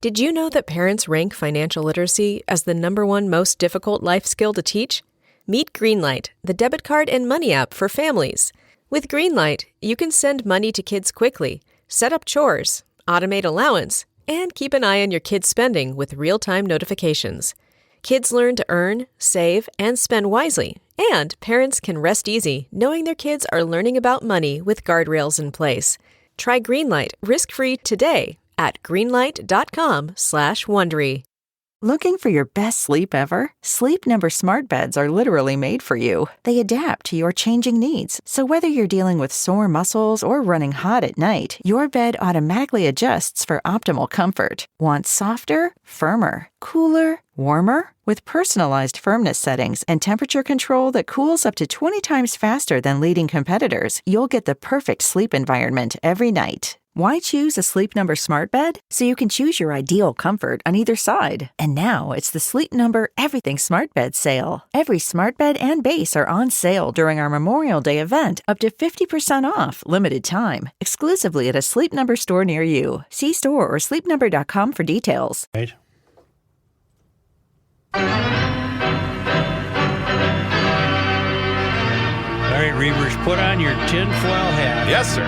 Did you know that parents rank financial literacy as the #1 most difficult life skill to teach? Meet Greenlight, the debit card and money app for families. With Greenlight, you can send money to kids quickly, set up chores, automate allowance, and keep an eye on your kids' spending with real-time notifications. Kids learn to earn, save, and spend wisely, and parents can rest easy knowing their kids are learning about money with guardrails in place. Try Greenlight risk-free today at greenlight.com/Wondery. Looking for your best sleep ever? Sleep Number smart beds are literally made for you. They adapt to your changing needs. So whether you're dealing with sore muscles or running hot at night, your bed automatically adjusts for optimal comfort. Want softer, firmer, cooler, warmer? With personalized firmness settings and temperature control that cools up to 20 times faster than leading competitors, you'll get the perfect sleep environment every night. Why choose a Sleep Number smart bed? So you can choose your ideal comfort on either side. And now it's the Sleep Number Everything Smart Bed sale. Every smart bed and base are on sale during our Memorial Day event, up to 50% off, limited time, exclusively at a Sleep Number store near you. See store or sleepnumber.com for details. Right. All right, Reavers, put on your tinfoil hat. Yes, sir.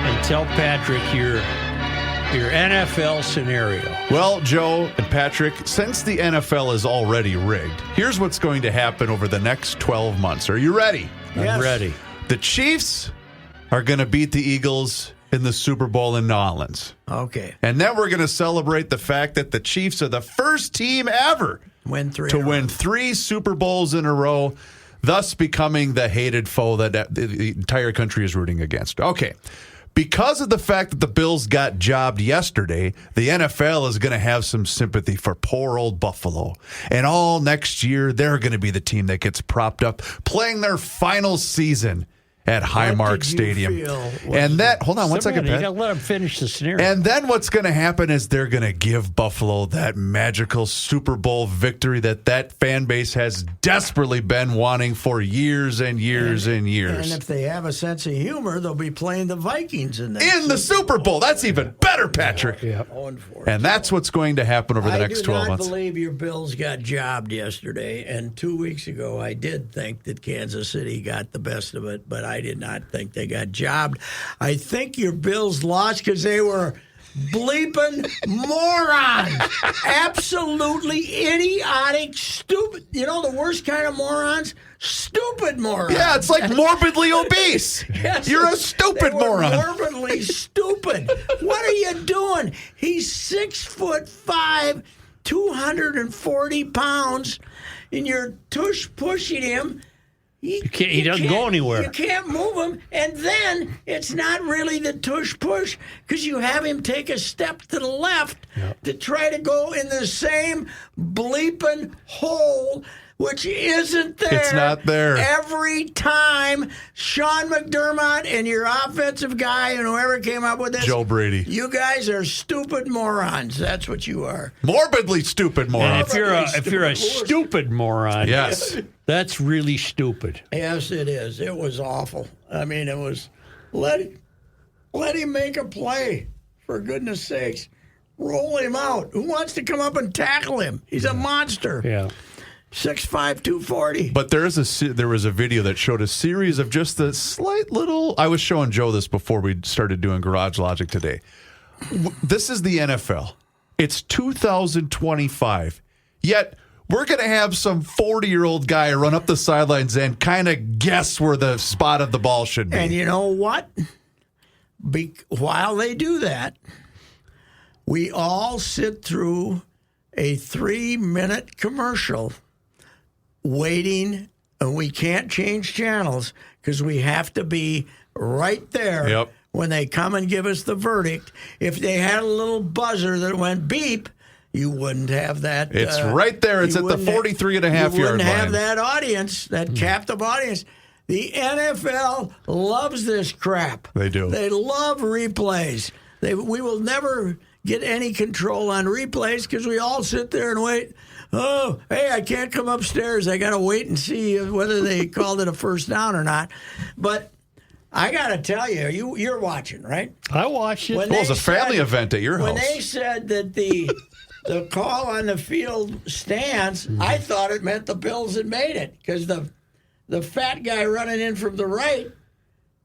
And tell Patrick your NFL scenario. Well, Joe and Patrick, since the NFL is already rigged, here's what's going to happen over the next 12 months. Are you ready? I'm ready. The Chiefs are going to beat the Eagles in the Super Bowl in New Orleans. Okay. And then we're going to celebrate the fact that the Chiefs are the first team ever to win 3 Super Bowls in a row, thus becoming the hated foe that the entire country is rooting against. Okay. Because of the fact that the Bills got jobbed yesterday, the NFL is going to have some sympathy for poor old Buffalo. And all next year, they're going to be the team that gets propped up, playing their final season at Highmark Stadium. And that, hold on one second, Pat. You got to let him finish the scenario. And then what's going to happen is they're going to give Buffalo that magical Super Bowl victory that fan base has desperately been wanting for years and years and years. And if they have a sense of humor, they'll be playing the Vikings in the Super Bowl. That's even better, Patrick. Yeah. And that's what's going to happen over the next 12 months. I do not believe your Bills got jobbed yesterday. And 2 weeks ago, I did think that Kansas City got the best of it, but I did not think they got jobbed. I think your Bills lost because they were bleeping morons. Absolutely idiotic, stupid. You know the worst kind of morons? Stupid morons. Yeah, it's like morbidly obese. Yes, you're a stupid moron. Morbidly stupid. What are you doing? He's 6'5", 240 pounds, and you're pushing him. He doesn't go anywhere. You can't move him. And then it's not really the tush-push because you have him take a step to the left to try to go in the same bleeping hole, which isn't there. It's not there. Every time Sean McDermott and your offensive guy and whoever came up with this. Joe Brady. You guys are stupid morons. That's what you are. Morbidly stupid morons. And if you're a stupid moron. Yes. That's really stupid. Yes, it is. It was awful. I mean, it was let him make a play, for goodness sakes. Roll him out. Who wants to come up and tackle him? He's a monster. Yeah. 6'5", 240. But there was a video that showed a series of just the slight little. I was showing Joe this before we started doing Garage Logic today. This is the NFL. It's 2025. Yet we're going to have some 40-year-old guy run up the sidelines and kind of guess where the spot of the ball should be. And you know what? While they do that, we all sit through a 3-minute commercial waiting, and we can't change channels because we have to be right there when they come and give us the verdict. If they had a little buzzer that went beep, you wouldn't have that. It's right there. It's at the 43.5-yard line. You wouldn't have that audience, that captive audience. The NFL loves this crap. They do. They love replays. We will never get any control on replays because we all sit there and wait. Oh, hey, I can't come upstairs. I got to wait and see whether they called it a first down or not. But I got to tell you, you're watching, right? I watched it. When Well, it was they a family said- event at your When house. they said that the call on the field stands, I thought it meant the Bills had made it because the fat guy running in from the right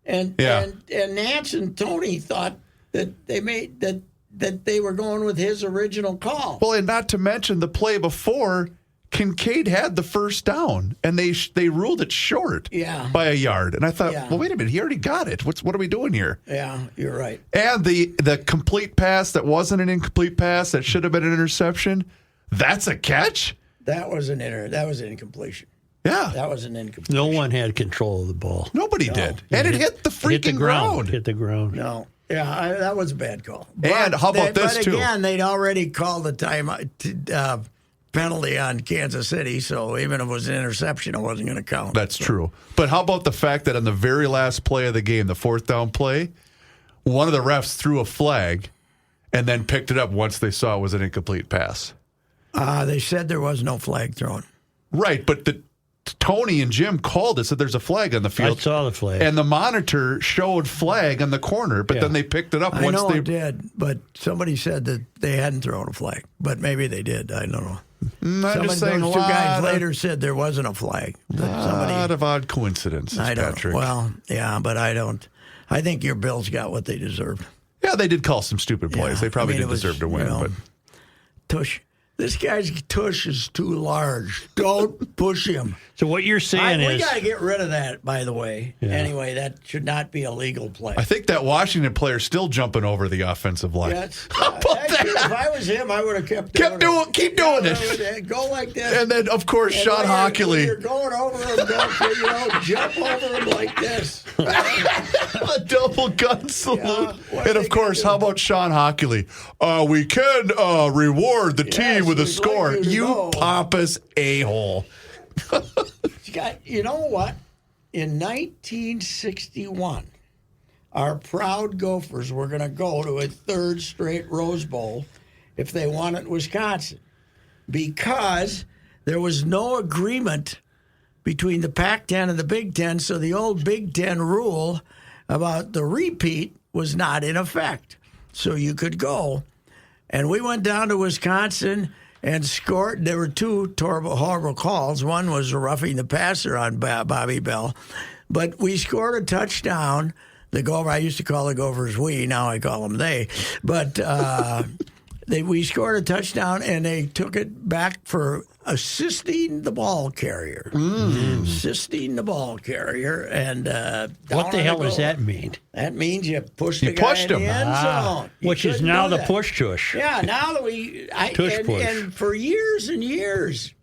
and Nance and Tony thought that they made that they were going with his original call. Well, and not to mention the play before, Kincaid had the first down, and they ruled it short by a yard. And I thought, well, wait a minute, he already got it. What are we doing here? Yeah, you're right. And the complete pass that wasn't an incomplete pass that should have been an interception, that's a catch? That was an incompletion. Yeah. That was an incompletion. No one had control of the ball. Nobody did. And it hit the freaking Hit the ground. ground. Hit the ground. No. Yeah, that was a bad call. And how about this, too? But again, they'd already called the time penalty on Kansas City, so even if it was an interception, it wasn't going to count. That's true. But how about the fact that on the very last play of the game, the fourth down play, one of the refs threw a flag and then picked it up once they saw it was an incomplete pass? They said there was no flag thrown. Right, but Tony and Jim called it, said there's a flag on the field. I saw the flag. And the monitor showed flag on the corner, but then they picked it up I once know they it did, but somebody said that they hadn't thrown a flag. But maybe they did. I don't know. I'm just saying, Those two guys later said there wasn't a flag. A lot of odd coincidences, I don't. Patrick. Well, yeah, but I don't. I think your Bills got what they deserved. Yeah, they did call some stupid plays. Yeah, They probably it was, deserve to win. But Tush. This guy's tush is too large. Don't push him. So what you're saying we is... got to get rid of that, by the way. Yeah. Anyway, that should not be a legal play. I think that Washington player's still jumping over the offensive line. Actually, if I was him, I would have keep doing it. Go like this. And then, of course, Sean Hockley. You're going over him, jump over him like this. A double gun salute. Yeah, and, of course, how about Sean Hockley? We can reward the team with a score. Like you pompous a-hole. You know what? In 1961, our proud Gophers were going to go to a third straight Rose Bowl if they won at Wisconsin because there was no agreement between the Pac-10 and the Big Ten, so the old Big Ten rule about the repeat was not in effect. So you could go. And we went down to Wisconsin and scored. There were two horrible calls. One was roughing the passer on Bobby Bell. But we scored a touchdown. The Gopher, I used to call the Gophers we, now I call them they. But we scored a touchdown, and they took it back for assisting the ball carrier. Assisting the ball carrier. And what the hell does that mean? That means you pushed the guy in the end zone. Which is now the push-tush. Yeah, now that push. And for years and years,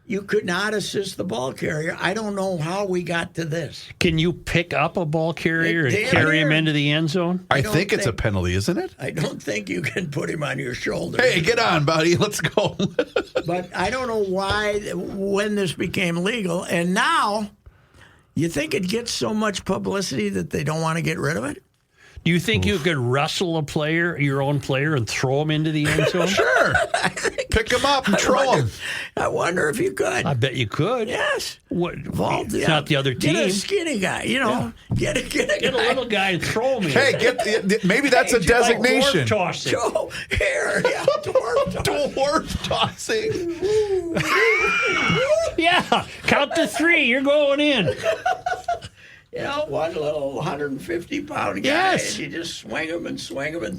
you could not assist the ball carrier. I don't know how we got to this. Can you pick up a ball carrier and carry him into the end zone? I think it's a penalty, isn't it? I don't think you can put him on your shoulder. Hey, get on, buddy. Let's go. But I don't know when this became legal. And now, you think it gets so much publicity that they don't want to get rid of it? Do you think you could wrestle a player, your own player, and throw him into the end zone? Sure. Pick him up and throw him. I wonder if you could. I bet you could. Yes. It's not the other team. Get a skinny guy, Get a little guy and throw him in. Hey, maybe that's a designation. Dwarf tossing. Go here. Yeah, Dwarf tossing. Yeah, count to 3. You're going in. One little 150-pound guy, Yes. and you just swing him and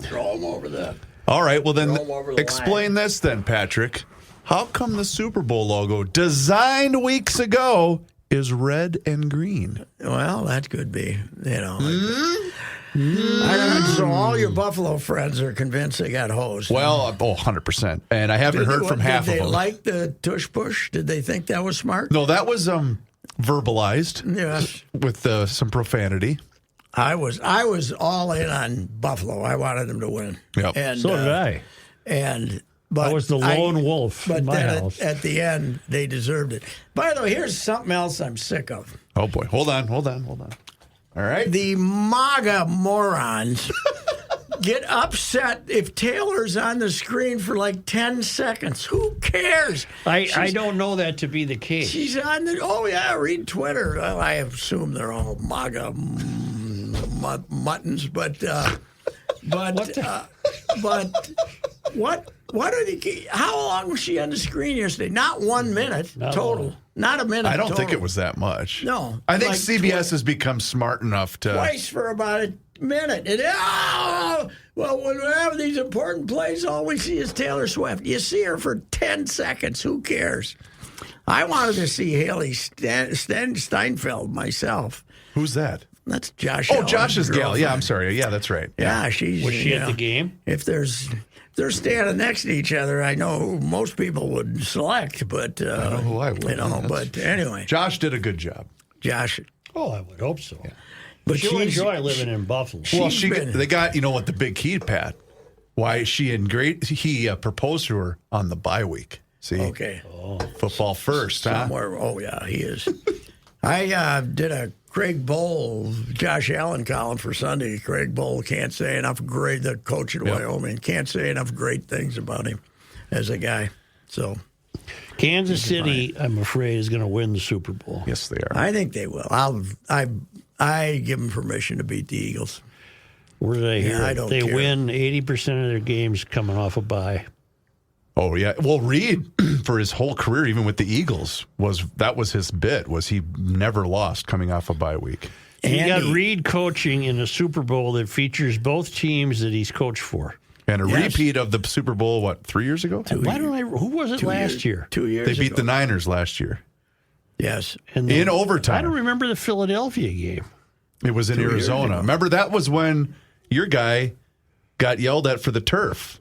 throw him over the... All right, well then, Throw him over the explain this then, Patrick. How come the Super Bowl logo, designed weeks ago, is red and green? Well, that could be, I don't know. So all your Buffalo friends are convinced they got hosed. Well, 100%. And I haven't heard from half of them. Did they like the tush push? Did they think that was smart? No, that was verbalized. Yes. With some profanity. I was all in on Buffalo. I wanted them to win. Yep. And, So did I. But I was the lone wolf But in my then house. at the end, they deserved it. By the way, here's something else I'm sick of. Oh, boy. Hold on. All right. The MAGA morons get upset if Taylor's on the screen for like 10 seconds. Who cares? I don't know that to be the case. She's on the... Oh, yeah, read Twitter. Well, I assume they're all MAGA muttons, but what are the? How long was she on the screen yesterday? Not 1 minute total. Not a minute. I don't think total. it was that much. No, I think like CBS has become smart enough to twice for about a minute. And well, when we have these important plays, all we see is Taylor Swift. You see her for 10 seconds. Who cares? I wanted to see Haley Steinfeld myself. Who's that? That's Josh. Oh, Allen's Josh's gal. girlfriend. Yeah, I'm sorry. Yeah, that's right. Yeah, she's. Was she at the game? If they're standing next to each other, I know who most people would select, but I know who I would. But anyway, Josh did a good job. Josh. Oh, I would hope so. Yeah. But She'll enjoy living in Buffalo. Well, been- they got what the big key, Pat. Why he proposed to her on the bye week. See, Okay. Football first, huh? Somewhere. Oh yeah, he is. I did a Craig Bowl, Josh Allen column for Sunday. Craig Bowl can't say enough the coach at Wyoming, can't say enough great things about him as a guy. So Kansas City, I'm afraid, is going to win the Super Bowl. Yes, they are. I think they will. I give them permission to beat the Eagles. Where did I hear? I don't they care. win 80% of their games coming off a bye. Oh yeah. Well, Reed for his whole career, even with the Eagles, was his bit. Was he never lost coming off a bye week? And you got Reed coaching in a Super Bowl that features both teams that he's coached for. And a repeat of the Super Bowl, 3 years ago? Who was it last year? 2 years They beat ago. the Niners last year. Yes. In overtime. I don't remember the Philadelphia game. It was in 2 years Arizona. ago. Remember, that was when your guy got yelled at for the turf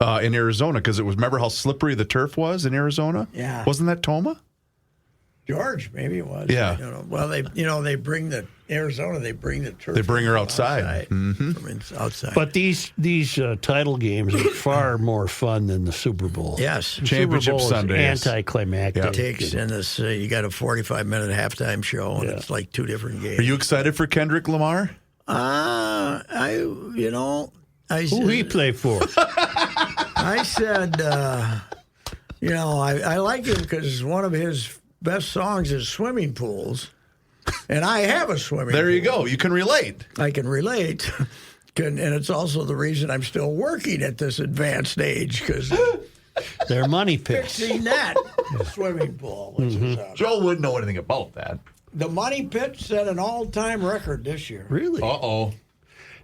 in Arizona because remember how slippery the turf was in Arizona? Yeah. Wasn't that Toma? George, maybe it was. Yeah. I don't know. Well, they bring the Arizona. They bring the turf. They bring her from outside. From outside. But these title games are far more fun than the Super Bowl. yes, The Championship Super Bowl Sunday is is- anticlimactic. Yeah. takes in this. You got a 45-minute halftime show, and it's like two different games. Are you excited for Kendrick Lamar? Who Who he play for? I said, I like him because one of his best songs is Swimming Pools. And I have a swimming There you pool. go. You can relate. I can relate. And it's also the reason I'm still working at this advanced age because They're money pits. fixing that swimming pool. Which is, Joe wouldn't know anything about that. the Money Pit set an all-time record this year. Really? Uh-oh.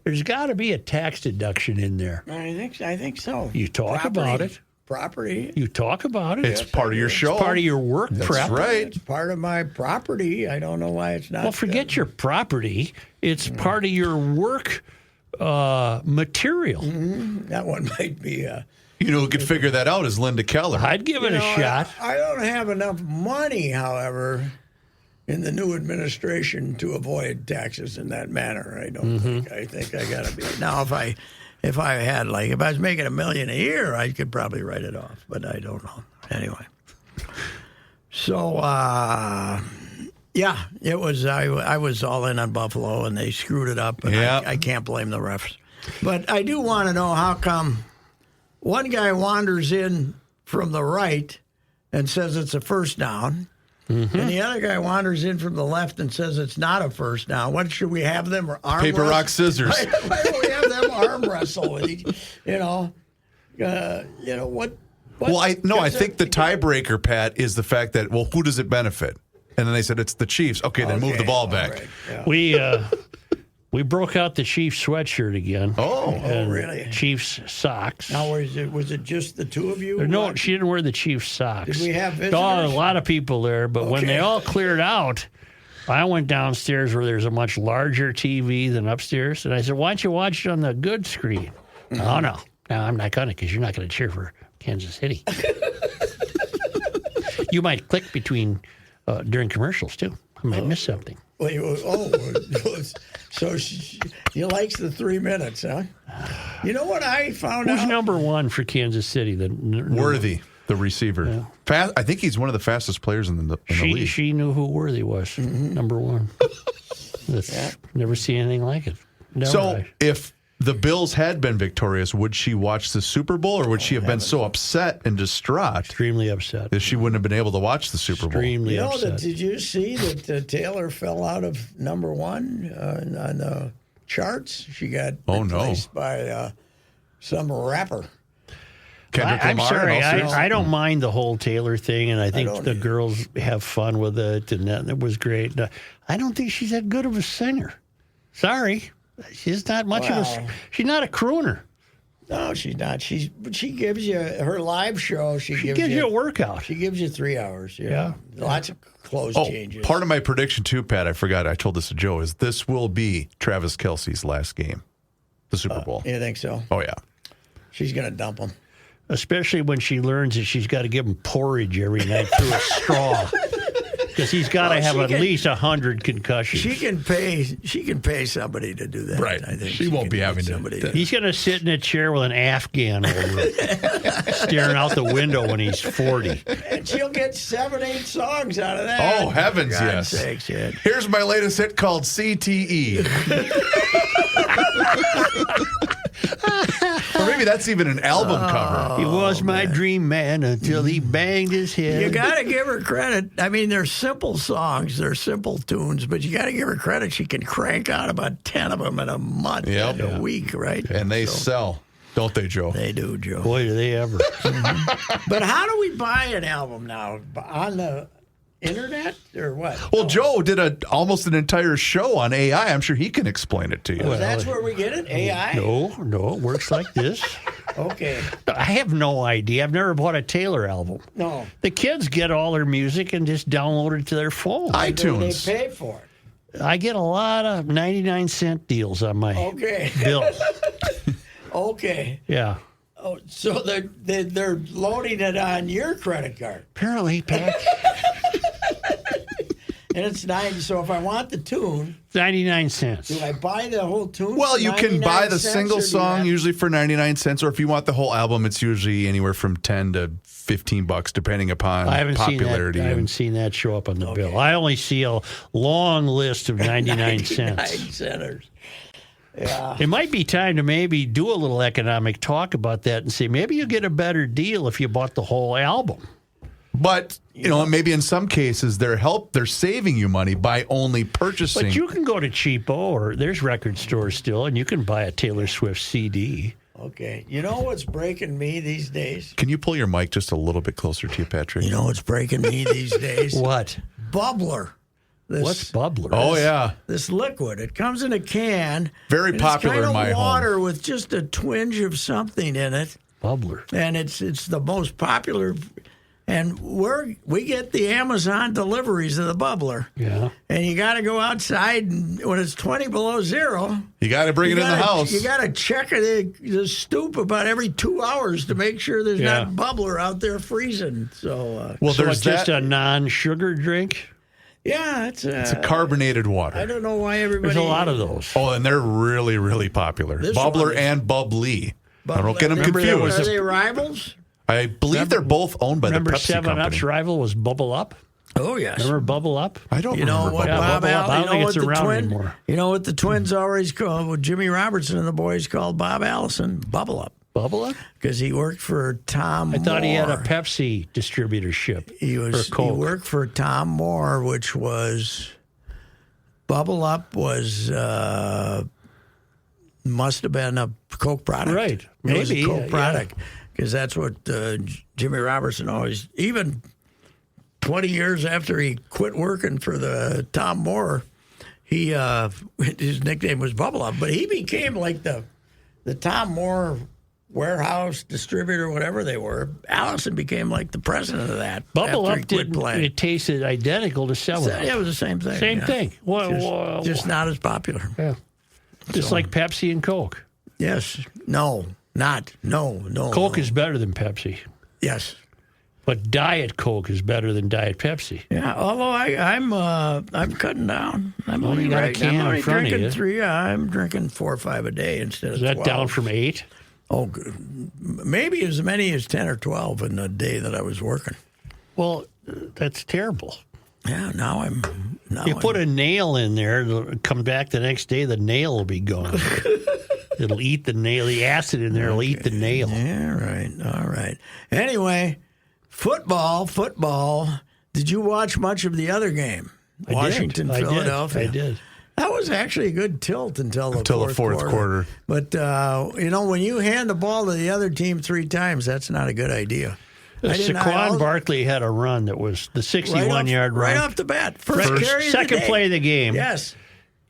There's got to be a tax deduction in there. I think so. You talk about it. Property. You talk about it. It's part of your show. It's part of your work That's prep. right. It's part of my property. I don't know why it's not. Well, forget your property. It's part of your work material. That one might be. You know who could figure that out is Linda Keller. I'd give it a shot. I don't have enough money, however, in the new administration to avoid taxes in that manner. I don't think. I think I got to be. Now, if I had if I was making $1 million a year, I could probably write it off. But I don't know. Anyway. So yeah, it was. I was all in on Buffalo, and they screwed it up. And Yeah. I can't blame the refs. But I do want to know how come one guy wanders in from the right and says it's a first down, and the other guy wanders in from the left and says it's not a first down. What should we have them arm Paper, wrestle? rock, scissors. Why don't we have them arm wrestle with each? What? Well, I think the tiebreaker, Pat, is the fact that, who does it benefit? And then they said it's the Chiefs. Okay, then move the ball back. All right, yeah. We broke out the Chiefs sweatshirt again. Oh, really? Chiefs socks. Now, was it just the two of you? No, she didn't wear the Chiefs socks. Did we have visitors? No, a lot of people there, but when they Okay. all cleared out, I went downstairs where there's a much larger TV than upstairs, and I said, "Why don't you watch it on the good screen?" Oh, no, I'm not gonna, because you're not gonna cheer for Kansas City. You might click between during commercials too. I might miss something. So she likes the 3 minutes, huh? You know what I found Who's out? number one for Kansas City? Worthy, the receiver. Fast, I think he's one of the fastest players in the league. She knew who Worthy was. Number one. Never see anything like it. No, So if the Bills had been victorious, would she watch the Super Bowl, or would she have been so upset and distraught Extremely upset. that she wouldn't have been able to watch the Super Bowl? Extremely upset. Did you see that Taylor fell out of number one on the charts? She got replaced by some rapper. Kendrick I'm Lamar, sorry. and I don't mind the whole Taylor thing, and I think the girls have fun with it, and that was great. I don't think she's that good of a singer. Sorry. She's not much of a... She's not a crooner. No, she's not. She gives you her live show. She gives you a workout. She gives you 3 hours. Yeah. Lots of clothes changes. Part of my prediction too, Pat, I forgot. I told this to Joe, is this will be Travis Kelce's last game, the Super Bowl. You think so? Oh, yeah. She's going to dump him. Especially when she learns that she's got to give him porridge every night through a straw. Because he's got to have at least 100 concussions. She can pay somebody to do that. Right. I think she won't be having somebody. He's going to sit in a chair with an Afghan over it, staring out the window when he's 40. And she'll get 7-8 songs out of that. Oh, heavens, For yes. God's sakes, yeah. Here's my latest hit called CTE. Or maybe that's even an album cover. He was my dream man until he banged his head. You got to give her credit. I mean, they're simple songs, they're simple tunes, but you got to give her credit. She can crank out about 10 of them in a month, in a week, right? And they sell, don't they, Joe? They do, Joe. Boy, do they ever. But how do we buy an album now? On the internet or what? Well, Joe did almost an entire show on AI. I'm sure he can explain it to you. Well, that's where we get it? AI? No, it works like this. Okay. I have no idea. I've never bought a Taylor album. No. The kids get all their music and just download it to their phone. iTunes. They pay for it. I get a lot of 99-cent deals on my bills. Okay. Yeah. Oh, so they're loading it on your credit card. Apparently, Pat. And it's 90. So if I want the tune, 99 cents. do I buy the whole tune? Well, for you can 99 buy the cents, single or do you song have- usually for 99 cents, or if you want the whole album, it's usually anywhere from 10 to 15 bucks, depending upon popularity. I haven't seen that show up on the bill. I only see a long list of 99 cents. 99 centers. Yeah. It might be time to maybe do a little economic talk about that and say maybe you get a better deal if you bought the whole album. But, maybe in some cases they're saving you money by only purchasing. But you can go to Cheapo, or there's record stores still, and you can buy a Taylor Swift CD. Okay. You know what's breaking me these days? Can you pull your mic just a little bit closer to you, Patrick? You know what's breaking me these days? What? Bubbler. What's bubbler? Oh, yeah. This liquid. It comes in a can. Very and popular it's in my kind of water home. with just a twinge of something in it. Bubbler. And it's the most popular. And we get the Amazon deliveries of the bubbler. Yeah. And you got to go outside, and when it's 20 below zero, You got to bring it in the house. You got to check the stoop about every 2 hours to make sure there's not bubbler out there freezing. So, Well, So there's it's just a non-sugar drink? yeah, it's a carbonated water. I don't know why everybody. There's a lot of those. Oh, and they're really, really popular. This Bubbler one is- and bubbly. I don't get them Remember there confused. was Are they rivals? I believe they're both owned by the Remember Pepsi 7-Up's company. rival was Bubble Up? Oh yes. Remember Bubble Up? I don't You know remember what, Yeah, Bob Bubble Up. I Allen? don't You think know it's what the around twin? anymore. You know what the twins always called? What Jimmy Robertson and the boys called Bob Allison? Bubble Up, Bubble Up? because he worked for Tom. I thought he had a Moore. Pepsi distributorship. He or Coke. worked for Tom Moore, which was Bubble Up was must have been a Coke product, Right. It was a Maybe, Coke yeah. product, because that's what Jimmy Robertson always. Even 20 years after he quit working for the Tom Moore, he his nickname was Bubble Up, but he became like the Tom Moore warehouse distributor, whatever they were. Allison became like the president of that. Bubble after he Up quit didn't. playing. It tasted identical to 7-Up. Yeah, it was the same thing. Same yeah. thing. Well, Just not as popular. yeah. Just like Pepsi and Coke. Yes. No. Coke is better than Pepsi, Yes. but Diet Coke is better than Diet Pepsi. Yeah. Although I'm cutting down. I'm Well, only you got a right. can I'm in only front of drinking you. 3. I'm drinking 4 or 5 a day instead Is of that 12. down from 8? Oh, good. Maybe as many as 10 or 12 in the day that I was working. Well, that's terrible. Yeah. Now I'm. You put a nail in there, it'll come back the next day, the nail will be gone. It'll eat the nail. The acid in there will eat the nail. Yeah, right. All right. Anyway, football. Did you watch much of the other game? Washington, Philadelphia. I did. That was actually a good tilt until the fourth quarter. But, when you hand the ball to the other team 3 times, that's not a good idea. Saquon Barkley had a run that was the 61-yard run. Right off the bat. First carry of second the day. Play of the game. Yes.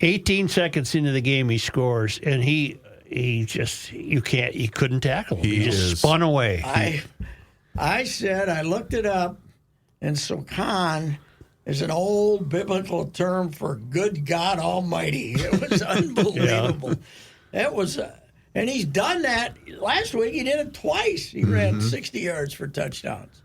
18 seconds into the game, he scores, and he couldn't tackle him. He just spun away. I looked it up, and Saquon is an old biblical term for good God Almighty. It was unbelievable. It was, and he's done that. Last week he did it twice. He ran 60 yards for touchdowns.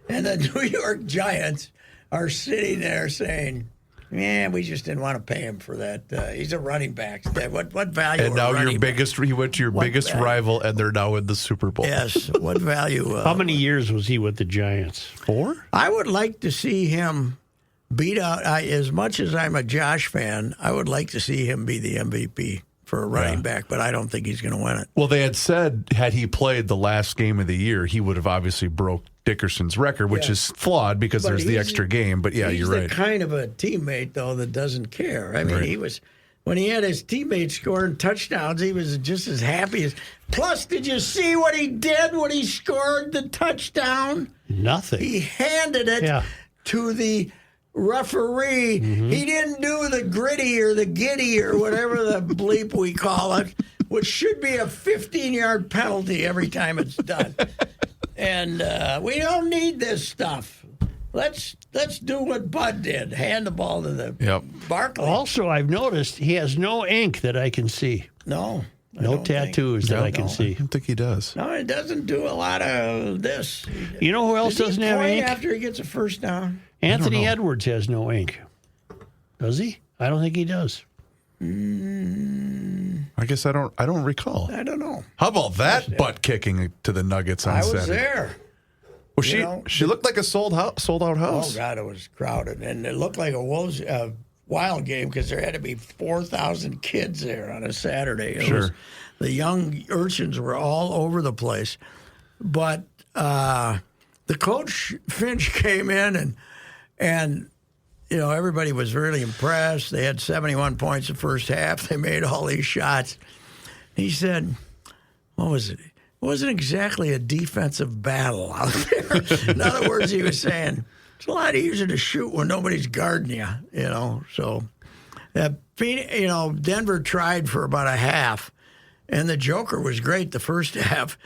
And the New York Giants are sitting there saying, "Man, we just didn't want to pay him for that. He's a running back. What value?" And now he went to your biggest rival, and they're now in the Super Bowl. Yes. What value? How many years was he with the Giants? 4? I would like to see him beat out. As much as I'm a Josh fan, I would like to see him be the MVP for a running back, but I don't think he's going to win it. Well, they had said had he played the last game of the year, he would have obviously broke Dickerson's record, which is flawed because there's the extra game. But yeah, you're right. He's the kind of a teammate, though, that doesn't care. I mean, he was, when he had his teammates scoring touchdowns, he was just as happy as. Plus, did you see what he did when he scored the touchdown? Nothing. He handed it to the referee. He didn't do the gritty or the giddy or whatever the bleep we call it, which should be a 15-yard penalty every time it's done. And we don't need this stuff. Let's do what Bud did. Hand the ball to the Barkley. Also, I've noticed he has no ink that I can see. No. No tattoos that I can see. I don't think he does. No, he doesn't do a lot of this. You know who else doesn't have ink? After he gets a first down? Anthony Edwards has no ink. Does he? I don't think he does. I guess I don't recall. I don't know. How about that butt kicking to the Nuggets on Saturday? I was there. Well, she looked like a sold out house. Oh God, it was crowded, and it looked like a wild game because there had to be 4,000 kids there on a Saturday. The young urchins were all over the place, but the coach Finch came in and. Everybody was really impressed. They had 71 points the first half. They made all these shots. He said, what was it? It wasn't exactly a defensive battle out there. In other words, he was saying, it's a lot easier to shoot when nobody's guarding you, So, Denver tried for about a half, and the Joker was great the first half.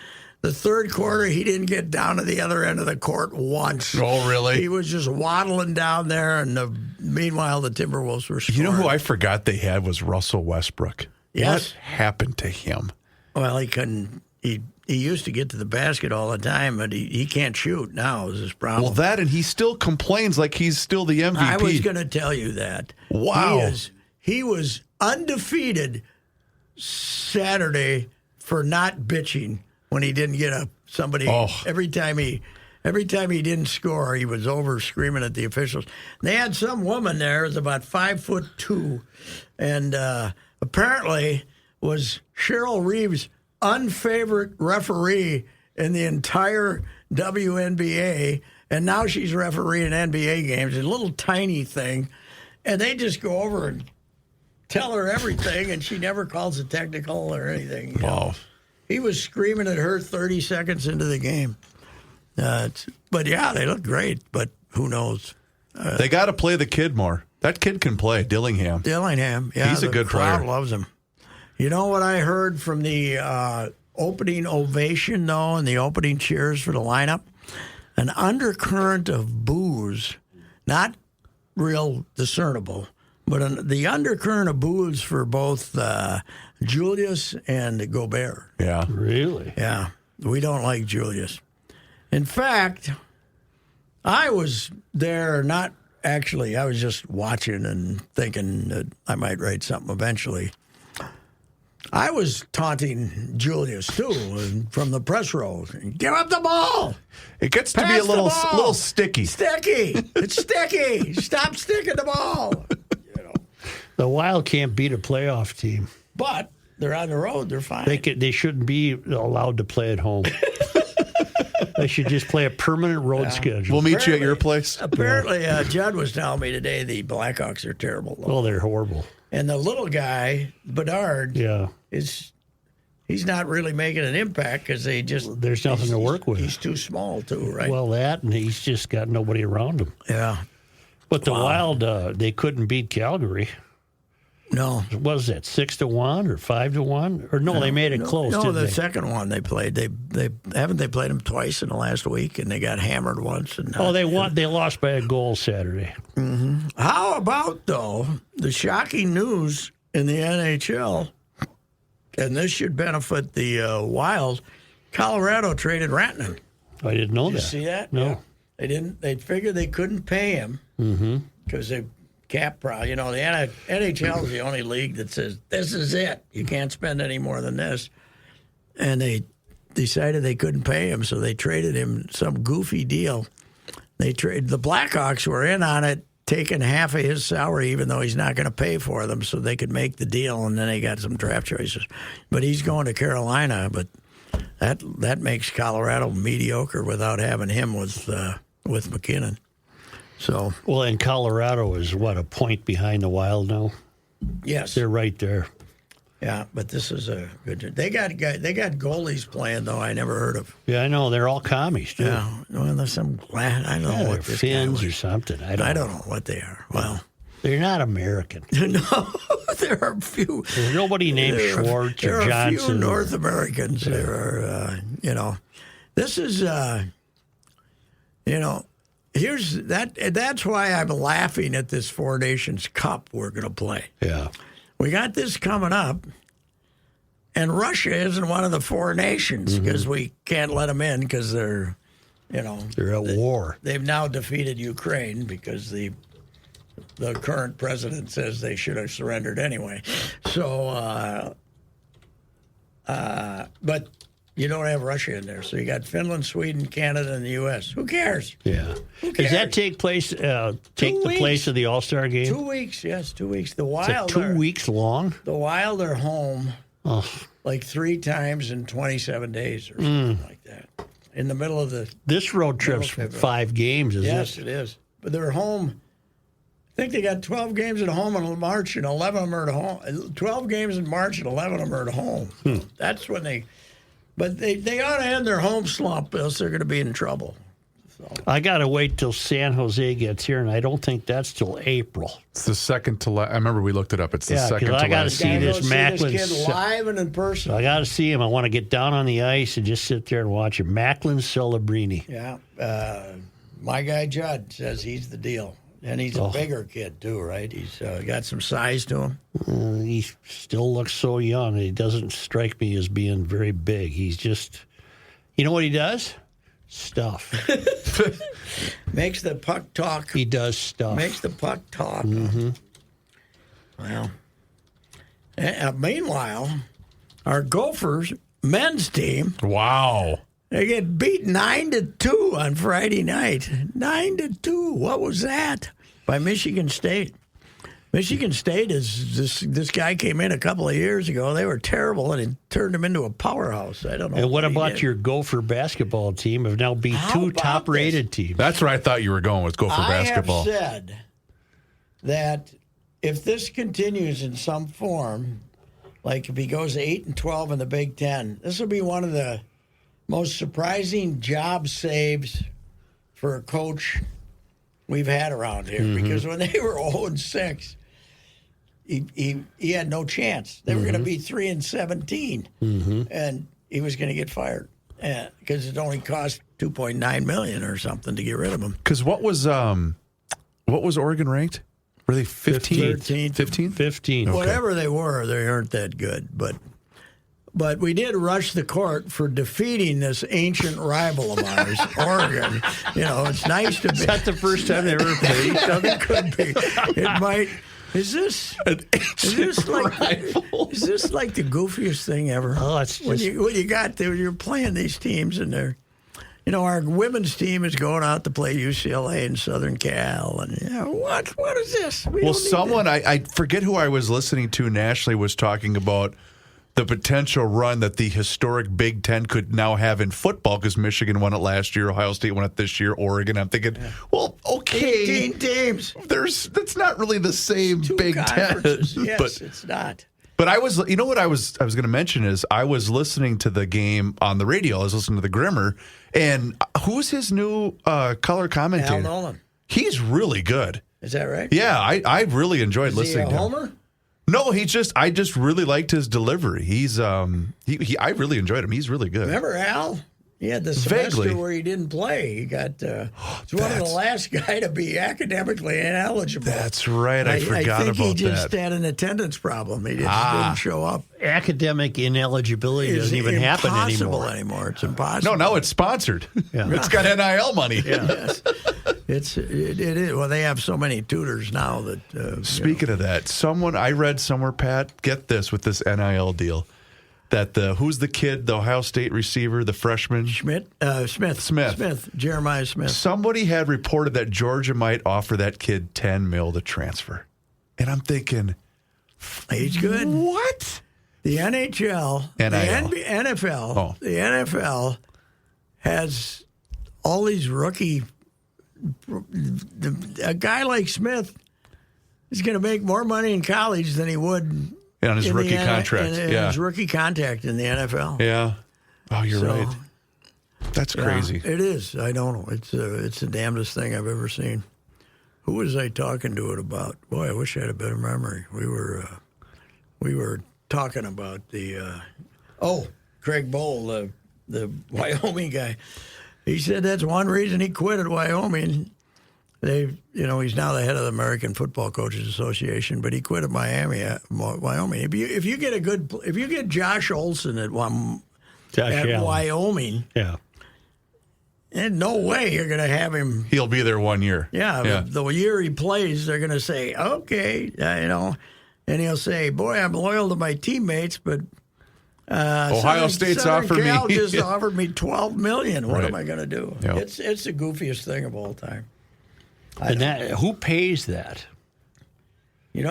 The third quarter, he didn't get down to the other end of the court once. Oh, really? He was just waddling down there, and meanwhile, the Timberwolves were scoring. You know who I forgot they had was Russell Westbrook. Yes. What happened to him? Well, he couldn't. He used to get to the basket all the time, but he can't shoot now is his problem. Well, that, and he still complains like he's still the MVP. I was going to tell you that. Wow. He was undefeated Saturday for not bitching. When he didn't get somebody, every time he didn't score, he was over screaming at the officials. They had some woman there, was about 5'2", and apparently was Cheryl Reeves' unfavorite referee in the entire WNBA, and now she's refereeing NBA games. A little tiny thing, and they just go over and tell her everything, and she never calls a technical or anything. Wow. He was screaming at her 30 seconds into the game. But, yeah, they look great, but who knows? They got to play the kid more. That kid can play, Dillingham. Yeah. He's a good player. The crowd loves him. You know what I heard from the opening ovation, though, and the opening cheers for the lineup? An undercurrent of boos, not real discernible, but the undercurrent of boos for both Julius and Gobert. Yeah. Really? Yeah. We don't like Julius. In fact, I was there, not actually, I was just watching and thinking that I might write something eventually. I was taunting Julius, too, from the press row. Give up the ball. It gets to be a little sticky. Sticky. It's sticky. Stop sticking the ball. The Wild can't beat a playoff team. But They're on the road. They're fine. They shouldn't be allowed to play at home. They should just play a permanent road schedule. We'll meet you at your place. Apparently, Judd was telling me today the Blackhawks are terrible. Oh, they're horrible. And the little guy, Bedard, he's not really making an impact because there's nothing to work with. He's too small too, right? Well, and he's just got nobody around him. Yeah. But the Wild, they couldn't beat Calgary. No. What was that, 6-1 or 5-1? Or no, they made it close. No, didn't the they? second one they played. They played them twice in the last week, and they got hammered once. And they won. They lost by a goal Saturday. Mm-hmm. How about though the shocking news in the NHL? And this should benefit the Wild. Colorado traded Rantanen. I didn't know Did that. you see that? No. Yeah. They didn't. They figured they couldn't pay him because they cap problem. You know, the NHL is the only league that says this is it. You can't spend any more than this. And they decided they couldn't pay him, so they traded him some goofy deal. The Blackhawks were in on it, taking half of his salary, even though he's not going to pay for them, so they could make the deal. And then they got some draft choices. But he's going to Carolina. But that makes Colorado mediocre without having him with McKinnon. So and Colorado is a point behind the Wild now. Yes, they're right there. Yeah, but this is a good. They got goalies playing though. I never heard of. Yeah, I know they're all commies too. Yeah, well, there's some. I don't know what they're this Finns or something. I don't know what they are. Well, they're not American. No, there are a few. There's nobody named Schwartz or Johnson. There are a few North Americans. Yeah. There are, this is, here's that. That's why I'm laughing at this Four Nations Cup we're going to play. Yeah. We got this coming up, and Russia isn't one of the four nations because we can't let them in because they're at war. They've now defeated Ukraine because the current president says they should have surrendered anyway. So, but you don't have Russia in there, so you got Finland, Sweden, Canada, and the U.S. Who cares? Yeah. Who cares? Does that take place? Place of the All-Star game? 2 weeks. Yes, 2 weeks. The Wild. 2 weeks long. The Wild are home like 3 times in 27 days or something like that. In the middle of this road trip's 5 games, isn't it? Yes, it is. But they're home. I think they got 12 games at home in March, and 11 of them are at home. 12 games in March, and 11 of them are at home. That's when they. But they ought to end their home slump, else they're going to be in trouble. So. I got to wait till San Jose gets here, and I don't think that's till April. It's the second to last. I remember we looked it up. It's the second to last. I got to see this Macklin. This kid live and in person. I got to see him. I want to get down on the ice and just sit there and watch him. Macklin Celebrini. Yeah. My guy Judd says he's the deal. And he's a bigger kid, too, right? He's got some size to him. He still looks so young. He doesn't strike me as being very big. He's just, you know what he does? Stuff. Makes the puck talk. He does stuff. Makes the puck talk. Well, meanwhile, our Gophers men's team. Wow. They get beat 9-2 on Friday night. 9-2. What was that? By Michigan State. Michigan State is this guy came in a couple of years ago. They were terrible, and it turned them into a powerhouse. I don't know. And what about your Gopher basketball team? Have now beat 2 top-rated teams. That's where I thought you were going with Gopher basketball. I have said that if this continues in some form, like if he goes 8-12 in the Big Ten, this will be one of the most surprising job saves for a coach we've had around here. Because when they were 0-6, he had no chance. They were going to be 3-17, and he was going to get fired because it only cost $2.9 million or something to get rid of him. Because what was Oregon ranked? Were they 15th? 15. Okay. Whatever they were, they aren't that good, But we did rush the court for defeating this ancient rival of ours, Oregon. It's nice to be. Is that the first time they ever played each other? It could be. It might. Is this like the goofiest thing ever? Oh, it's just... when you're playing these teams and they're, our women's team is going out to play UCLA and Southern Cal, and what is this? Someone I forget who I was listening to nationally was talking about the potential run that the historic Big Ten could now have in football, because Michigan won it last year, Ohio State won it this year, Oregon. I'm thinking, well, okay, 18 teams. That's not really the same Two Big Ten. Yes, but, it's not. But you know what I was going to mention is I was listening to the game on the radio. I was listening to the Grimmer, and who's his new color commentator? Al Nolan. He's really good. Is that right? Yeah, I really enjoyed listening Is he a to him. homer? No, I just really liked his delivery. He's I really enjoyed him. He's really good. Remember Al? He had the semester Vaguely. where he didn't play. He got he's one of the last guy to be academically ineligible. That's right. I forgot I think about he just that. had an attendance problem. He just didn't show up. Academic ineligibility doesn't even happen anymore. It's impossible. No, now it's sponsored. Yeah. It's got NIL money. Yes. It is. Well, they have so many tutors now that. Speaking of that, I read somewhere, Pat, get this with this NIL deal, that who's the kid, the Ohio State receiver, the freshman? Smith. Jeremiah Smith. Somebody had reported that Georgia might offer that kid $10 million to transfer. And I'm thinking, He's good. what? The NHL, NIL. NFL, the NFL has all these rookie. A guy like Smith is going to make more money in college than he would On his rookie contract. In his rookie contract in the NFL. Yeah. Oh, you're right. That's crazy. It is. I don't know. It's the damnedest thing I've ever seen. Who was I talking to it about? Boy, I wish I had a better memory. We were talking about the Craig Bowl, the Wyoming guy. He said that's one reason he quit at Wyoming. He's now the head of the American Football Coaches Association, but he quit at Wyoming. If you get Josh Olson at Wyoming, Yeah. there's no way you're going to have him. He'll be there 1 year. Yeah. The year he plays, they're going to say, okay, and he'll say, boy, I'm loyal to my teammates, but Ohio State's Southern offered Cal me just offered me $12 million. What Right. am I going to do? Yep. It's the goofiest thing of all time. Who pays that? I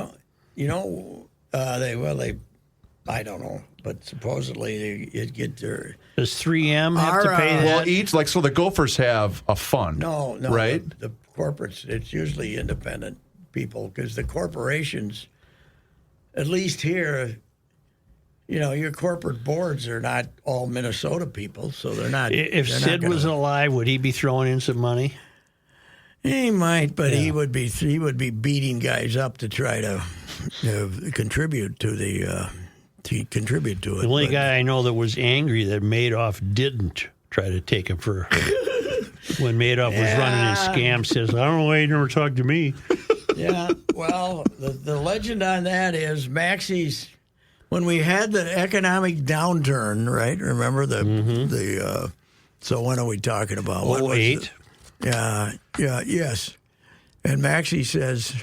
don't know, but supposedly it get their. Does 3M have to pay that? Well, so the Gophers have a fund. No, right? The corporates, it's usually independent people because the corporations, at least here, your corporate boards are not all Minnesota people, so they're not. If they're Sid not was alive, would he be throwing in some money? He might, but he would be beating guys up to try to contribute to it. The only guy I know that was angry that Madoff didn't try to take him for when Madoff was running his scam, says, I don't know why you never talked to me. Yeah, well, the legend on that is Maxie's. When we had the economic downturn, right? Remember the so when are we talking about? 08? Yes. And Maxie says,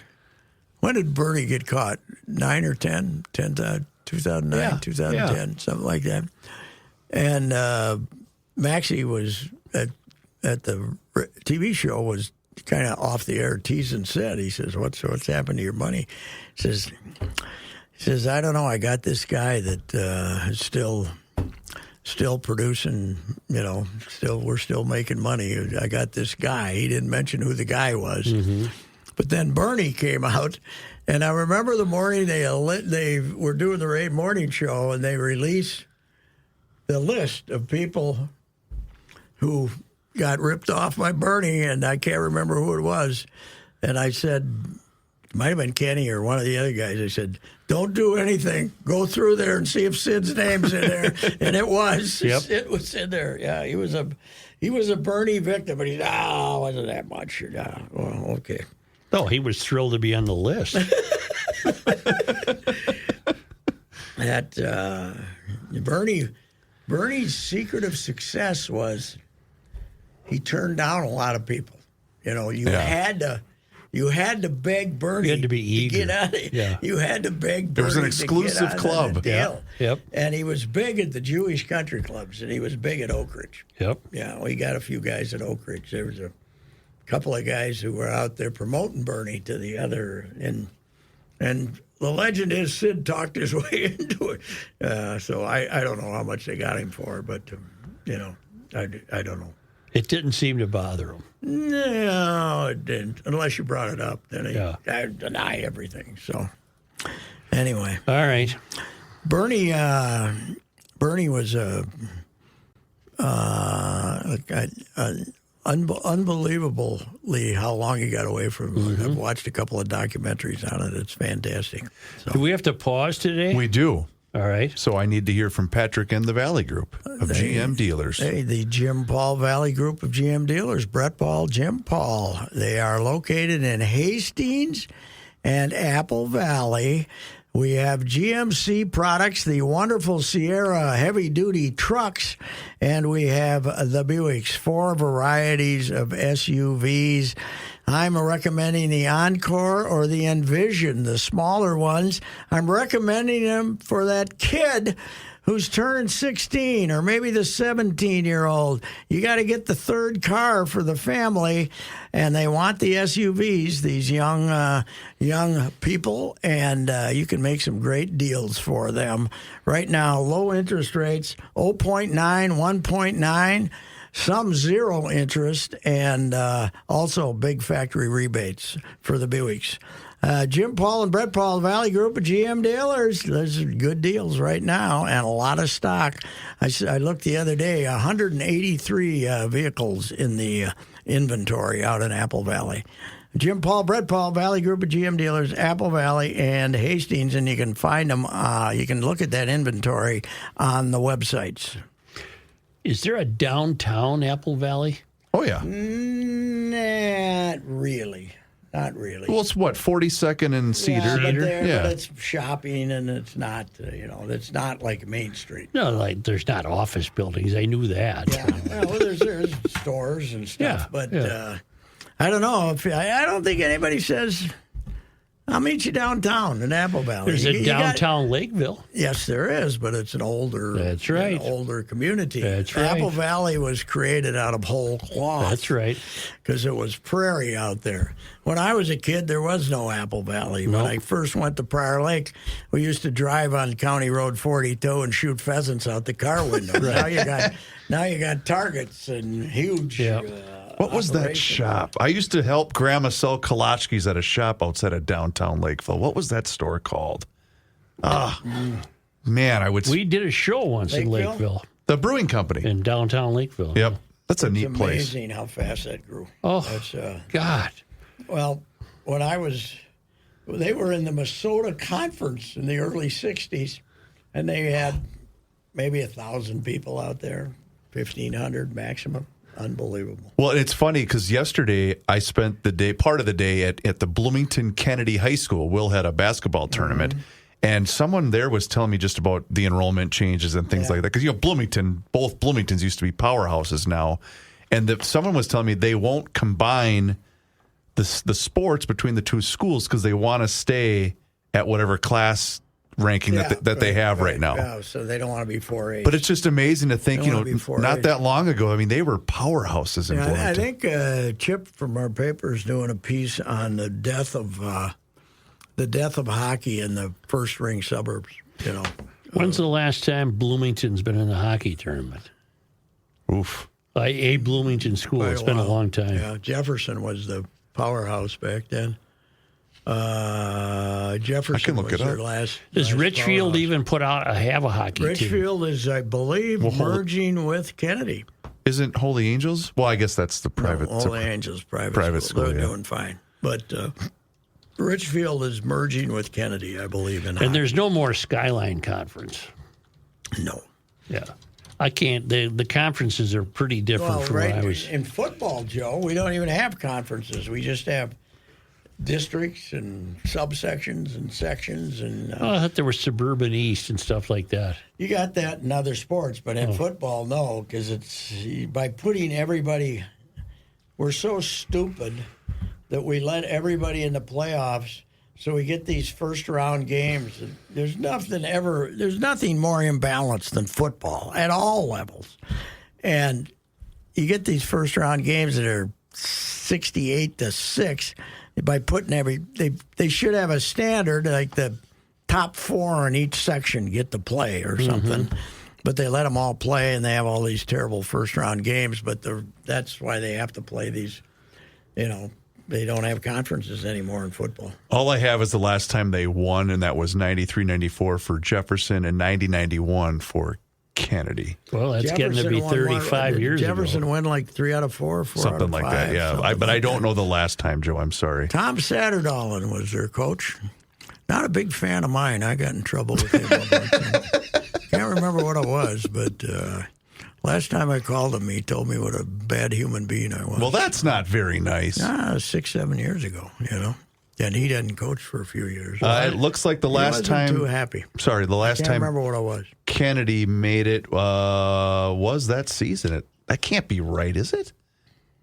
when did Bernie get caught? 9 or 10? 2009, 2010, something like that. And Maxie was at the TV show was kind of off the air teasing Sid. He says, what's happened to your money? He says, I don't know. I got this guy that is still producing, we're still making money. I got this guy. He didn't mention who the guy was. Mm-hmm. But then Bernie came out, and I remember the morning they were doing the morning show, and they released the list of people who got ripped off by Bernie, and I can't remember who it was. And I said, it might have been Kenny or one of the other guys. I said, don't do anything. Go through there and see if Sid's name's in there. And it was. Yep. Sid was in there. Yeah, he was a Bernie victim, but wasn't that much. Well, okay. No, he was thrilled to be on the list. That Bernie's secret of success was he turned down a lot of people. You had to beg Bernie. You had to be eager. To get out of, yeah. You had to beg Bernie. It was an exclusive club. Yeah. Yep. And he was big at the Jewish country clubs, and he was big at Oak Ridge. Yep. Yeah, we got a few guys at Oak Ridge. There was a couple of guys who were out there promoting Bernie to the other. And legend is Sid talked his way into it. So I don't know how much they got him for, but, I don't know. It didn't seem to bother him. No, it didn't. Unless you brought it up. Then I deny everything. So, anyway. All right. Bernie was unbelievably how long he got away from it. I've watched a couple of documentaries on it. It's fantastic. So. Do we have to pause today? We do. All right. So I need to hear from Patrick and the Valley Group of GM dealers. The Jim Paul Valley Group of GM dealers, Brett Paul, Jim Paul. They are located in Hastings and Apple Valley. We have GMC products, the wonderful Sierra heavy-duty trucks, and we have the Buicks, 4 varieties of SUVs. I'm recommending the Encore or the Envision, the smaller ones. I'm recommending them for that kid who's turning 16 or maybe the 17-year-old. You got to get the third car for the family, and they want the SUVs, these young people, and you can make some great deals for them. Right now, low interest rates, 0.9, 1.9, some zero interest, and also big factory rebates for the Buicks. Jim Paul and Brett Paul, Valley Group of GM dealers. There's good deals right now and a lot of stock. I looked the other day, 183 vehicles in the inventory out in Apple Valley. Jim Paul, Brett Paul, Valley Group of GM dealers, Apple Valley and Hastings, and you can find them. You can look at that inventory on the websites. Is there a downtown Apple Valley? Oh, yeah. Not really. Not really. Well, it's what, 42nd and Cedar? But it's shopping, and it's not, it's not like Main Street. No, like there's not office buildings. I knew that. Yeah, well, there's stores and stuff, but I don't know. I don't think anybody says, I'll meet you downtown in Apple Valley. There's a downtown Lakeville. Yes, there is, but it's an older. That's right. Older community. That's right. Apple Valley was created out of whole cloth. That's right. Because it was prairie out there. When I was a kid, there was no Apple Valley. Nope. When I first went to Prior Lake, we used to drive on County Road 42 and shoot pheasants out the car window. Right. Now you got targets and huge. What was that shop? I used to help Grandma sell kolachkis at a shop outside of downtown Lakeville. What was that store called? Man, We did a show once in Lakeville. The Brewing Company. In downtown Lakeville. Yep. That's a neat place. It's amazing how fast that grew. Oh, God. Well, they were in the Minnesota Conference in the early 60s, and they had maybe 1,000 people out there, 1,500 maximum. Unbelievable. Well, it's funny because yesterday I spent part of the day at the Bloomington Kennedy High School. Will had a basketball tournament, and someone there was telling me just about the enrollment changes and things like that. Because both Bloomingtons used to be powerhouses now, and someone was telling me they won't combine the sports between the two schools because they want to stay at whatever class ranking that they have right now. Yeah, so they don't want to be 4A. But it's just amazing to think, not that long ago, they were powerhouses in Bloomington. I think Chip from our paper is doing a piece on the death of hockey in the first ring suburbs. When's the last time Bloomington's been in the hockey tournament? Oof. A Bloomington school. It's been a long time. Yeah, Jefferson was the powerhouse back then. Jefferson was their last. Does Richfield even have a hockey team? Richfield is, I believe, merging with Kennedy. Isn't Holy Angels? Well, I guess that's the private. Holy Angels private school. They're doing fine, but Richfield is merging with Kennedy, I believe. And there's no more Skyline Conference. No. Yeah. I can't. The conferences are pretty different from what I was. In football, Joe, we don't even have conferences. We just have districts and subsections and sections. And I thought there was Suburban East and stuff like that. You got that in other sports, but in football, no, because it's by putting everybody. We're so stupid that we let everybody in the playoffs. So we get these first-round games. There's nothing more imbalanced than football at all levels. And you get these first-round games that are 68-6 by putting they should have a standard like the top 4 in each section get to play or something. But they let them all play, and they have all these terrible first-round games. But that's why they have to play these, they don't have conferences anymore in football. All I have is the last time they won, and that was 93-94 for Jefferson and 90-91 for Kennedy. Well, that's getting to be 35 years ago. Jefferson won like 3 out of 4, 4 something out of like 5, that, yeah. But I don't know the last time, Joe. I'm sorry. Tom Satterdahl was their coach. Not a big fan of mine. I got in trouble with him. Can't remember what it was, but last time I called him, he told me what a bad human being I was. Well, that's not very nice. 6-7 years ago, And he didn't coach for a few years. It looks like the last time. Too happy. Sorry, the last I can't time. remember what it was. Kennedy made it was that season. That can't be right, is it?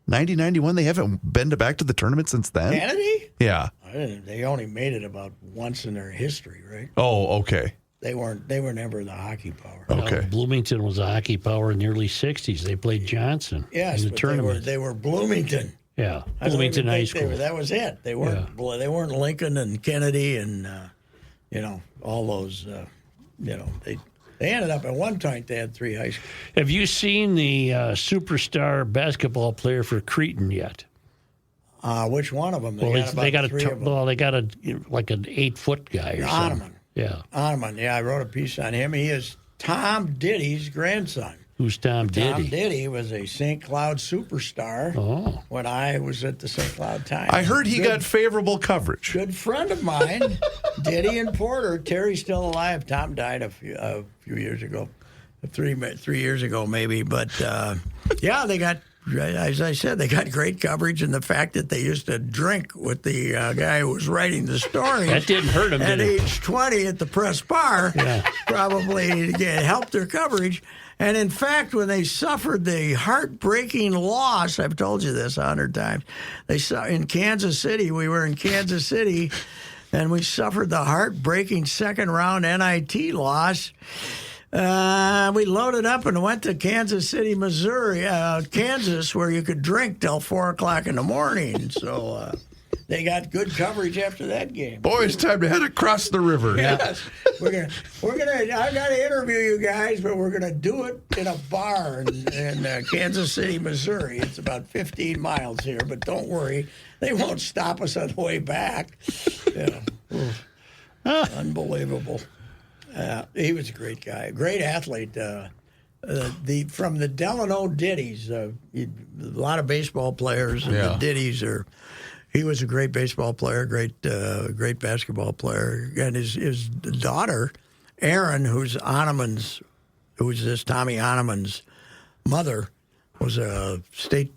90-91. They haven't been back to the tournament since then. Kennedy? Yeah. They only made it about once in their history, right? Oh, okay. They were never the hockey power. Okay. Bloomington was a hockey power in the early 60s. They played Johnson Yes, in the but tournament. they were Bloomington. Yeah, I don't Bloomington even High think School. that was it. They weren't. They weren't Lincoln and Kennedy and all those. They ended up at one point. They had 3 high schools. Have you seen the superstar basketball player for Cretin yet? Which one of them? They got three of them. an 8-foot guy or something. Ottoman. Yeah. Ottoman. Yeah, I wrote a piece on him. He is Tom Diddy's grandson. Who's Tom Diddy? Tom Diddy was a St. Cloud superstar when I was at the St. Cloud Times. I heard he got favorable coverage. Good friend of mine, Diddy and Porter. Terry's still alive. Tom died a few years ago, 3 years ago maybe. But they got, as I said, they got great coverage, and the fact that they used to drink with the guy who was writing the story. That didn't hurt him, at did it? age 20 at the press bar, probably helped their coverage. And in fact, when they suffered the heartbreaking loss, I've told you this 100 times, in Kansas City, we were in Kansas City, and we suffered the heartbreaking second-round NIT loss. We loaded up and went to Kansas City, Missouri, Kansas, where you could drink till 4 o'clock in the morning. So they got good coverage after that game. Boy, it's time to head across the river. Yes, we're gonna. I got to interview you guys, but we're gonna do it in a bar in Kansas City, Missouri. It's about 15 miles here, but don't worry, they won't stop us on the way back. Unbelievable. He was a great guy, a great athlete. From the Delano Diddies, a lot of baseball players, and the Diddies are. He was a great baseball player, great basketball player, and his daughter, Erin, who's this Tommy Onneman's mother, was a state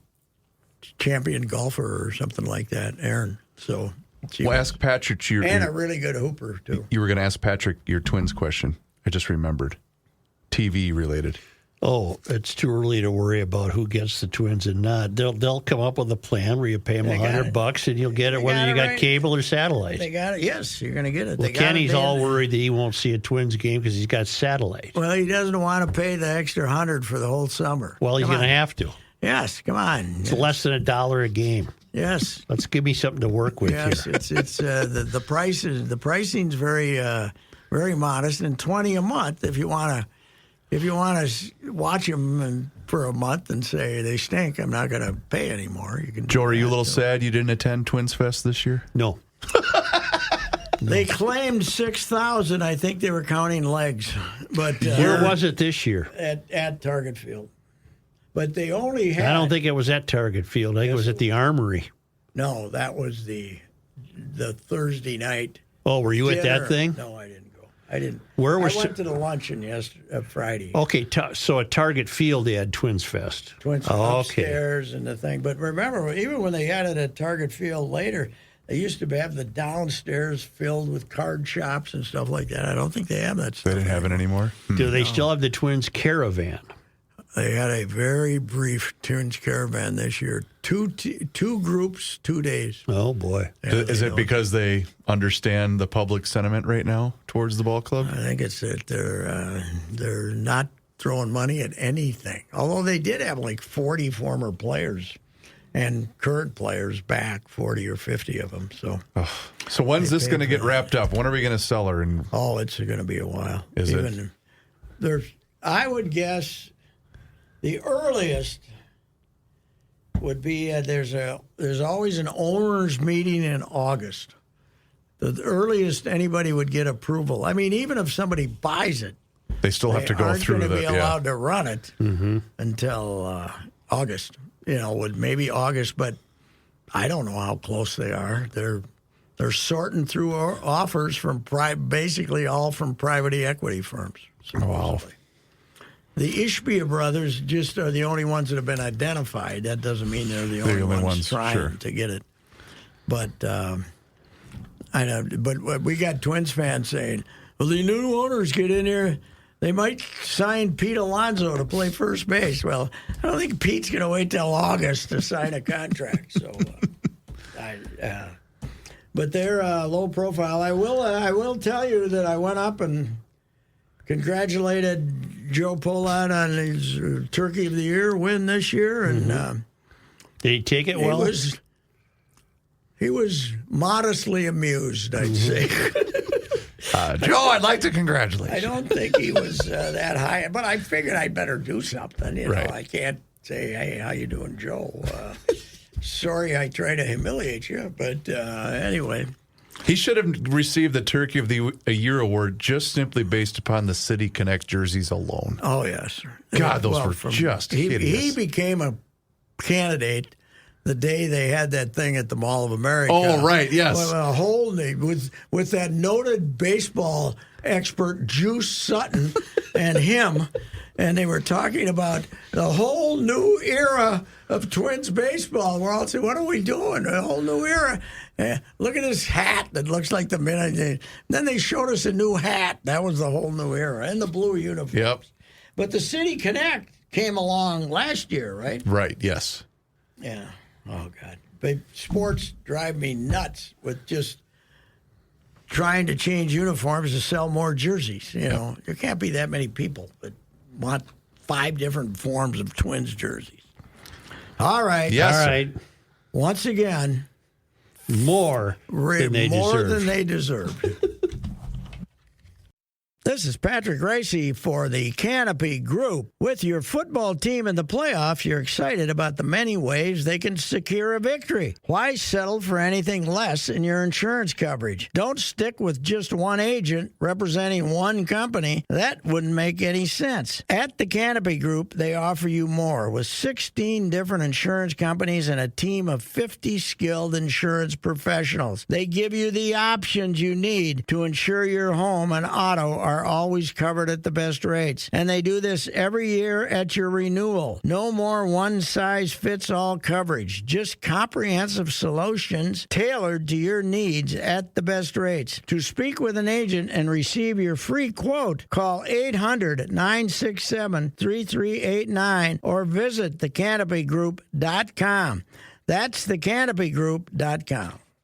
champion golfer or something like that. Erin, so. Ask Patrick. And a really good hooper too. You were going to ask Patrick your twins question. I just remembered. TV related. Oh, it's too early to worry about who gets the twins and not. They'll come up with a plan where you pay them $100 and you'll get it whether you got cable or satellite. They got it. Yes, you're going to get it. Well, Kenny's all worried that he won't see a Twins game because he's got satellite. Well, he doesn't want to pay the extra $100 for the whole summer. Well, he's going to have to. Yes, come on. It's less than $1 a game. Yes. Let's give me something to work with here. Yes, it's the prices. The pricing's very very modest, and $20 a month if you want to watch them for a month and say they stink. I'm not going to pay anymore. You can. Joe, are you a little sad you didn't attend Twins Fest this year? No. They claimed 6,000. I think they were counting legs, but where was it this year? At Target Field. But they only had. I don't think it was at Target Field. I think it was at the Armory. No, that was the Thursday night. Oh, were you dinner. at that thing? No, I didn't go. I didn't. Where was? I went to the luncheon Friday. Okay, so at Target Field they had Twins Fest. Twins upstairs and the thing. But remember, even when they had it at Target Field later, they used to have the downstairs filled with card shops and stuff like that. I don't think they have that stuff. They didn't have it anymore? Do they still have the Twins Caravan? They had a very brief Twins Caravan this year. Two groups, 2 days. Oh, boy. Yeah, Is it because they understand the public sentiment right now towards the ball club? I think it's that they're not throwing money at anything. Although they did have like 40 former players and current players back, 40 or 50 of them. So when's this going to get wrapped up? When are we going to sell her? And it's going to be a while. Is it? I would guess the earliest would be there's always an owners meeting in August. The earliest anybody would get approval. I mean, even if somebody buys it, they still have to go through that. They aren't going to be allowed to run it until August. With maybe August, but I don't know how close they are. They're sorting through offers from basically all from private equity firms. Wow. The Ishbia brothers just are the only ones that have been identified. That doesn't mean they're the only ones trying to get it. But I know. But we got Twins fans saying, "Well, the new owners get in here. They might sign Pete Alonso to play first base." Well, I don't think Pete's going to wait till August to sign a contract. So, but they're low profile. I will tell you that I went up and congratulated Joe Pollard on his Turkey of the Year win this year, and did he take it well? He was modestly amused, I'd say. Joe, I'd like to congratulate you. I don't think he was that high, but I figured I'd better do something. Right. I can't say, "Hey, how you doing, Joe?" Sorry, I tried to humiliate you, but anyway. He should have received the Turkey of the Year award just simply based upon the City Connect jerseys alone. Oh yes, God, those were just hideous. He became a candidate the day they had that thing at the Mall of America. Oh, right, yes. A whole with that noted baseball expert, Juice Sutton, and him, and they were talking about the whole new era of Twins baseball. We're all saying, "What are we doing? A whole new era." Look at this hat that looks like the minute. Then they showed us a new hat. That was the whole new era, and the blue uniforms. Yep. But the City Connect came along last year, right? Right, yes. Yeah. Oh, God. But sports drive me nuts with just trying to change uniforms to sell more jerseys. There can't be that many people that want 5 different forms of Twins jerseys. All right. Yes. All right. Once again, more than they deserve. This is Patrick Reusse for the Canopy Group. With your football team in the playoffs, you're excited about the many ways they can secure a victory. Why settle for anything less in your insurance coverage? Don't stick with just one agent representing one company. That wouldn't make any sense. At the Canopy Group, they offer you more with 16 different insurance companies and a team of 50 skilled insurance professionals. They give you the options you need to ensure your home and auto are always covered at the best rates. And they do this every year at your renewal. No more one-size-fits-all coverage. Just comprehensive solutions tailored to your needs at the best rates. To speak with an agent and receive your free quote, call 800-967-3389 or visit thecanopygroup.com. That's thecanopygroup.com.